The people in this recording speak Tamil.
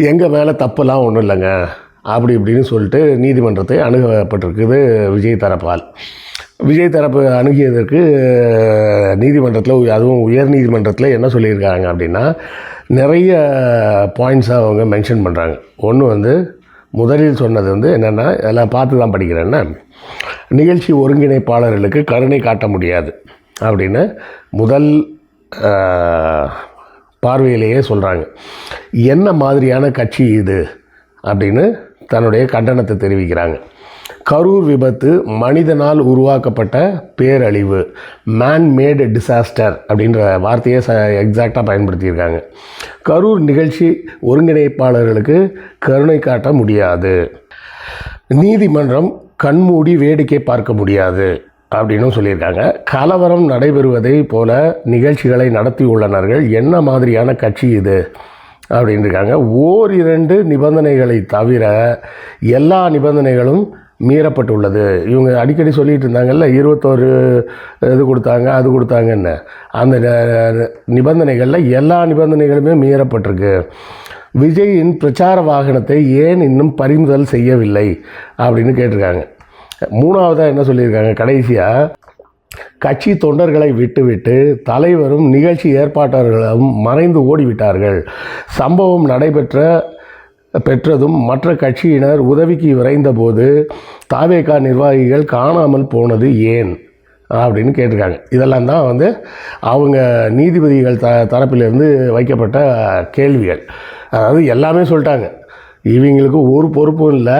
எங்கள் மேலே தப்புலாம் ஒன்றும் இல்லைங்க அப்படி இப்படின்னு சொல்லிட்டு நீதிமன்றத்தை அணுகப்பட்டிருக்குது விஜய் தரப்பால். விஜய் தரப்பு அணுகியதற்கு நீதிமன்றத்தில், அதுவும் உயர் நீதிமன்றத்தில் என்ன சொல்லியிருக்காங்க அப்படின்னா, நிறைய பாயிண்ட்ஸாக அவங்க மென்ஷன் பண்ணுறாங்க. ஒன்று முதலில் சொன்னது என்னென்னா, எல்லாம் பார்த்து தான் படிக்கிறேன்னா, நிகழ்ச்சி ஒருங்கிணைப்பாளர்களுக்கு கருணை காட்ட முடியாது அப்படின்னு முதல் பார்வையிலேயே சொல்கிறாங்க. என்ன மாதிரியான கட்சி இது அப்படின்னு தன்னுடைய கண்டனத்தை தெரிவிக்கிறாங்க. கரூர் விபத்து மனிதனால் உருவாக்கப்பட்ட பேரழிவு, மேன்மேடு டிசாஸ்டர் அப்படின்ற வார்த்தையை எக்ஸாக்டாக பயன்படுத்தியிருக்காங்க. கரூர் நிகழ்ச்சி ஒருங்கிணைப்பாளர்களுக்கு கருணை காட்ட முடியாது, நீதிமன்றம் கண்மூடி வேடிக்கை பார்க்க முடியாது அப்படின்னு சொல்லியிருக்காங்க. கலவரம் நடைபெறுவதை போல நிகழ்ச்சிகளை நடத்தியுள்ளனர்கள். என்ன மாதிரியான கட்சி இது அப்படின்னு இருக்காங்க. ஓரிரண்டு நிபந்தனைகளை தவிர எல்லா நிபந்தனைகளும் மீறப்பட்டுள்ளது. இவங்க அடிக்கடி சொல்லிகிட்டு இருந்தாங்கல்ல, 21 இது கொடுத்தாங்க அது கொடுத்தாங்கன்னு. அந்த நிபந்தனைகளில் எல்லா நிபந்தனைகளுமே மீறப்பட்டிருக்கு. விஜயின் பிரச்சார வாகனத்தை ஏன் இன்னும் பறிமுதல் செய்யவில்லை அப்படின்னு கேட்டிருக்காங்க. மூணாவதாக என்ன சொல்லியிருக்காங்க, கடைசியாக கட்சி தொண்டர்களை விட்டுவிட்டு தலைவரும் நிகழ்ச்சி ஏற்பாட்டாளர்களும் மறைந்து ஓடிவிட்டார்கள். சம்பவம் பெற்றதும் மற்ற கட்சியினர் உதவிக்கு விரைந்தபோது தாவேகா நிர்வாகிகள் காணாமல் போனது ஏன் அப்படின்னு கேட்டிருக்காங்க. இதெல்லாம் தான் அவங்க நீதிபதிகள் தரப்பிலிருந்து வைக்கப்பட்ட கேள்விகள். அதாவது எல்லாமே சொல்லிட்டாங்க, இவங்களுக்கு ஒரு பொறுப்பும் இல்லை,